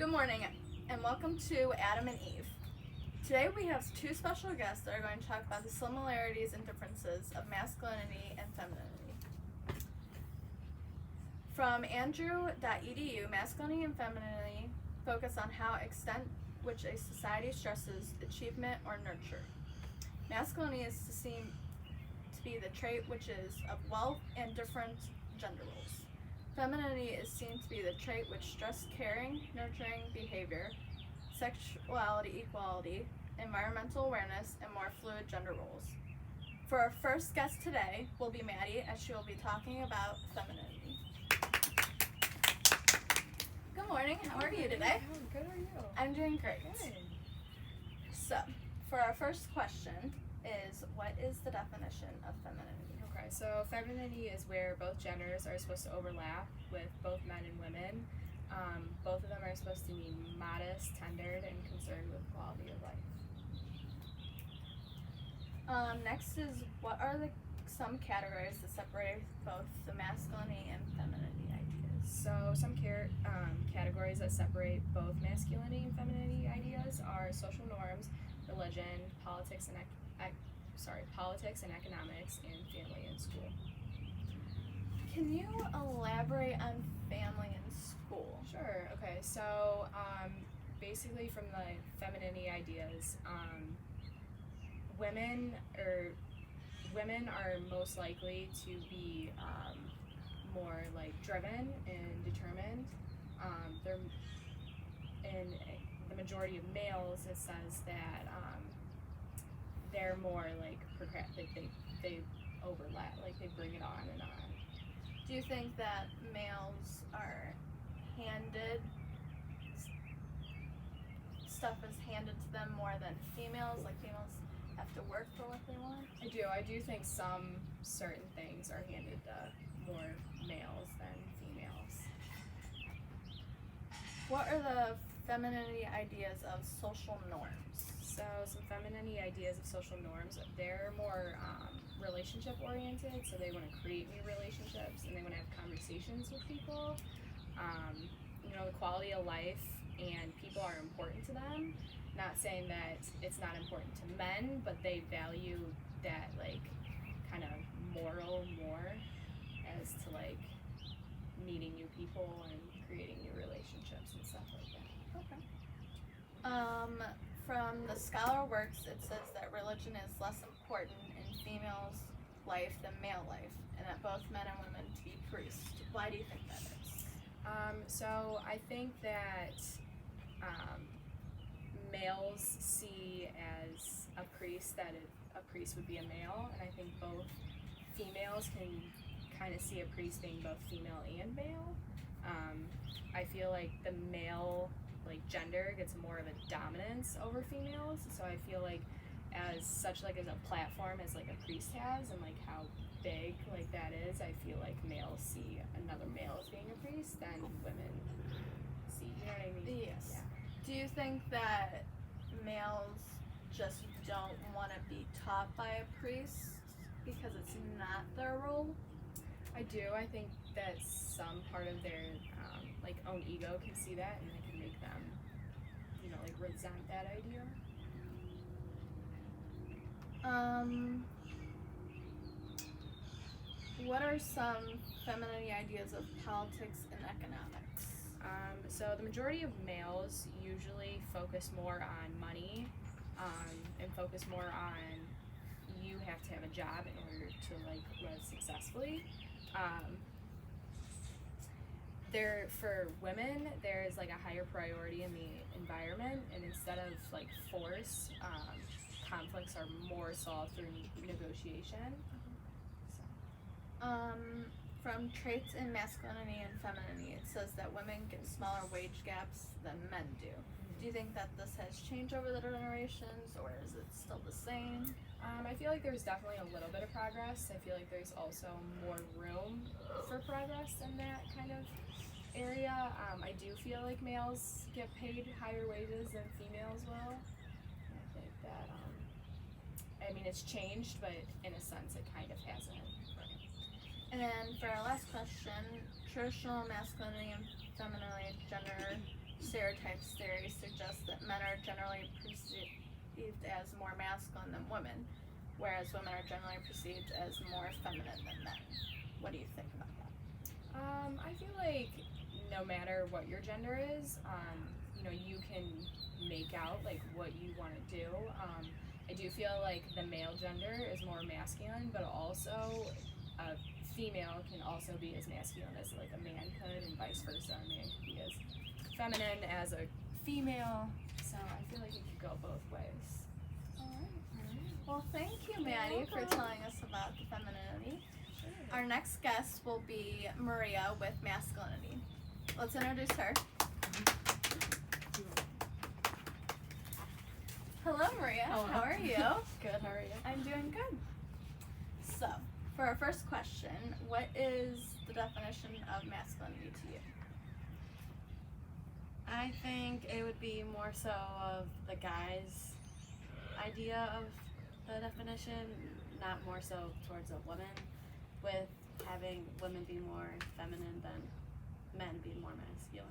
Good morning, and welcome to Adam and Eve. Today we have two special guests that are going to talk about the similarities and differences of masculinity and femininity. From andrew.edu, masculinity and femininity focus on how extent which a society stresses achievement or nurture. Masculinity is seen to be the trait which is of wealth and different gender roles. Femininity is seen to be the trait which stress caring, nurturing behavior, sexuality equality, environmental awareness, and more fluid gender roles. For our first guest today will be Maddie, as she will be talking about femininity. Good morning, how are you today? Good, how are you? I'm doing great. Good. So, for our first question is, what is the definition of femininity? Okay, so femininity is where both genders are supposed to overlap with both men and women. Both of them are supposed to be modest, tendered, and concerned with quality of life. Next is, what are some categories that separate both the masculinity and femininity ideas? So some categories that separate both masculinity and femininity ideas are social norms, religion, politics and economics, and family and school. Can you elaborate on family and school? Sure. Okay. So basically, from the femininity ideas, women are most likely to be more like driven and determined. They're in the majority of males. It says that they're more like they overlap, like they bring it on and on. Do you think that males are stuff is handed to them more than females? Like females have to work for what they want? I do think some certain things are handed to more males than females. What are the femininity ideas of social norms? So some femininity ideas of social norms, they're more relationship oriented, so they want to create new relationships and they want to have conversations with people. The quality of life and people are important to them. Not saying that it's not important to men, but they value that like kind of moral more as to like meeting new people and creating new relationships and stuff like that. Okay. From the scholar works, it says that religion is less important in females' life than male life, and that both men and women to be priests. Why do you think that is? So I think that males see as a priest that a priest would be a male, and I think both females can kind of see a priest being both female and male. I feel like the male gender gets more of a dominance over females, so I feel like as a platform as like a priest has and like how big like that is, I feel like males see another male as being a priest than women see, you know what I mean? Yes. Yeah. Do you think that males just don't want to be taught by a priest because it's not their role? I do. I think that some part of their own ego can see that, and it can make them, resent that idea. What are some femininity ideas of politics and economics? So the majority of males usually focus more on money, and focus more on you have to have a job in order to live successfully. For women, there is a higher priority in the environment, and instead of force, conflicts are more solved through negotiation. From traits in masculinity and femininity, it says that women get smaller wage gaps than men do. Do you think that this has changed over the generations, or is it still the same? I feel like there's definitely a little bit of progress. I feel like there's also more room for progress in that kind of area. I do feel like males get paid higher wages than females will. I think that, it's changed, but in a sense it kind of hasn't. And for our last question, traditional masculinity and femininity gender stereotypes theory suggests that men are generally perceived as more masculine than women, whereas women are generally perceived as more feminine than men. What do you think about that? I feel like no matter what your gender is, you can make out like what you want to do. I do feel like the male gender is more masculine, but also a female can also be as masculine as like a man could, and vice versa. A man could be as feminine as a female. So I feel like it could go both ways. Alright. Well, thank you, Maddie, for welcome. telling us about the femininity. Sure. Our next guest will be Maria with Masculinity. Let's introduce her. Hello, Maria. Hello. How are you? Good, how are you? I'm doing good. So, for our first question, what is the definition of masculinity to you? I think it would be more so of the guy's idea of the definition, not more so towards a woman, with having women be more feminine than men be more masculine.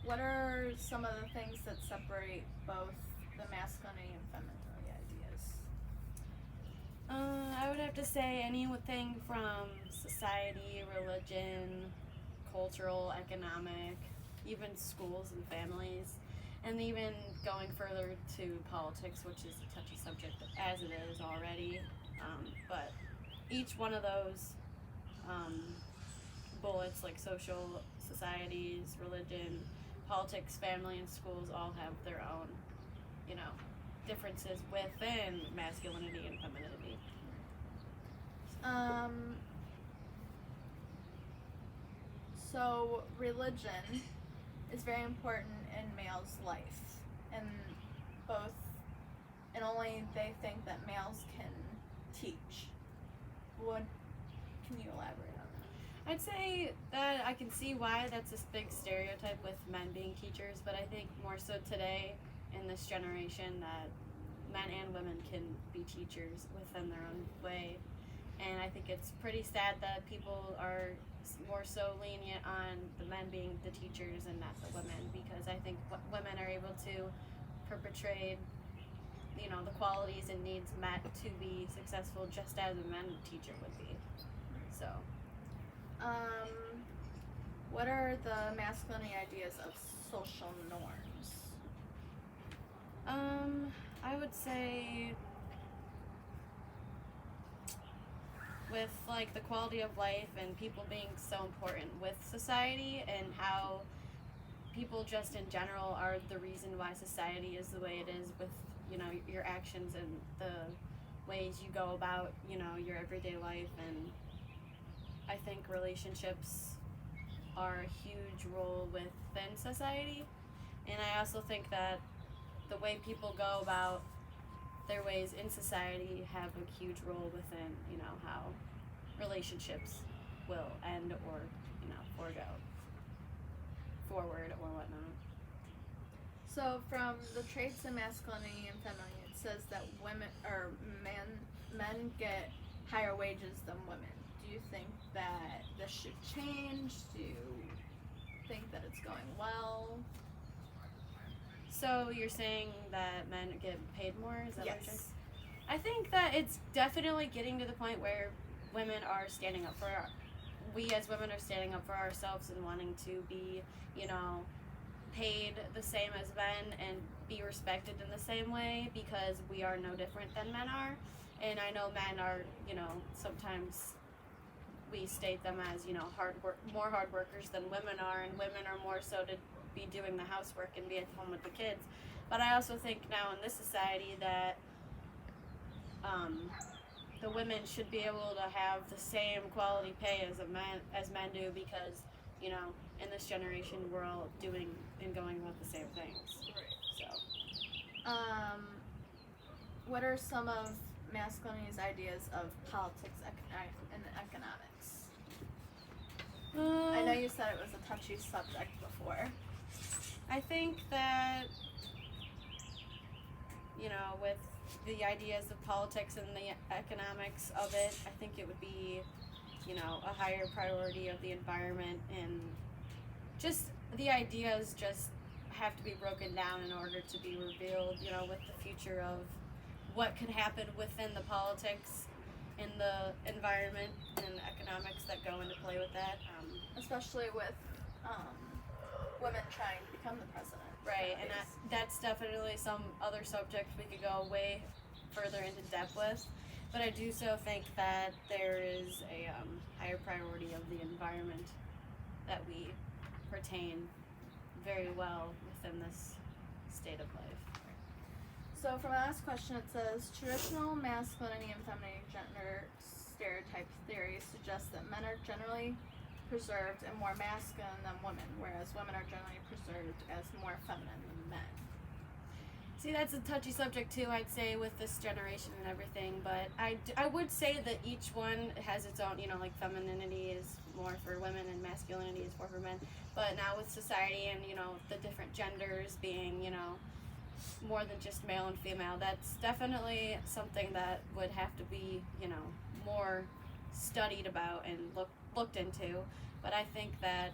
What are some of the things that separate both the masculinity and femininity ideas? I would have to say anything from society, religion, cultural, economic, even schools and families, and even going further to politics, which is a touchy subject as it is already. But each one of those bullets, like social, societies, religion, politics, family, and schools, all have their own, differences within masculinity and femininity. So religion is very important in males' life, and only they think that males can teach. Can you elaborate on that? I'd say that I can see why that's a big stereotype with men being teachers, but I think more so today in this generation that men and women can be teachers within their own way. And I think it's pretty sad that people are more so lenient on the men being the teachers and not the women, because I think women are able to perpetrate the qualities and needs met to be successful just as a men teacher would be. So what are the masculinity ideas of social norms? I would say with like the quality of life and people being so important with society, and how people just in general are the reason why society is the way it is, with your actions and the ways you go about your everyday life. And I think relationships are a huge role within society, and I also think that the way people go about their ways in society have a huge role within how relationships will end or forward or whatnot. So from the traits of masculinity and femininity, it says that men get higher wages than women. Do you think that this should change? Do you think that it's going well? So you're saying that men get paid more? Is that what you're saying? Yes. I think that it's definitely getting to the point where women are standing up for we as women are standing up for ourselves and wanting to be, paid the same as men and be respected in the same way, because we are no different than men are. And I know men are, sometimes we state them as, more hard workers than women are, and women are more so to be doing the housework and be at home with the kids. But I also think now in this society that the women should be able to have the same quality pay as men do, because in this generation we're all doing and going about the same things. Right. So What are some of masculinity's ideas of politics and economics? I know you said it was a touchy subject before. I think that with the ideas of politics and the economics of it, I think it would be a higher priority of the environment and just the ideas just have to be broken down in order to be revealed, you know, with the future of what could happen within the politics and the environment and economics that go into play with that. Especially with women trying to become the president. Right, and that's definitely some other subject we could go way further into depth with. But I do so think that there is a higher priority of the environment that we pertain very well within this state of life. So for my last question, it says, traditional masculinity and femininity gender stereotype theory suggests that men are generally preserved and more masculine than women, whereas women are generally preserved as more feminine than men. See, that's a touchy subject too, I'd say, with this generation and everything, but I would say that each one has its own, you know, like femininity is more for women and masculinity is more for men, but now with society and, you know, the different genders being, you know, more than just male and female, that's definitely something that would have to be, you know, more studied about and looked into. But I think that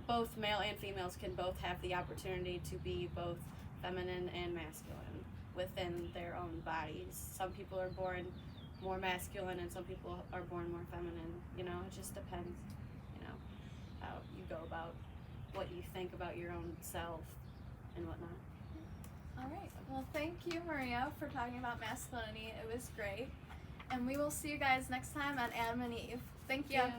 both male and females can both have the opportunity to be both feminine and masculine within their own bodies. Some people are born more masculine and some people are born more feminine. You know, it just depends, you know, how you go about what you think about your own self and whatnot. All right. Well, thank you, Maria, for talking about masculinity. It was great. And we will see you guys next time on Adam and Eve. Thank you. Yeah.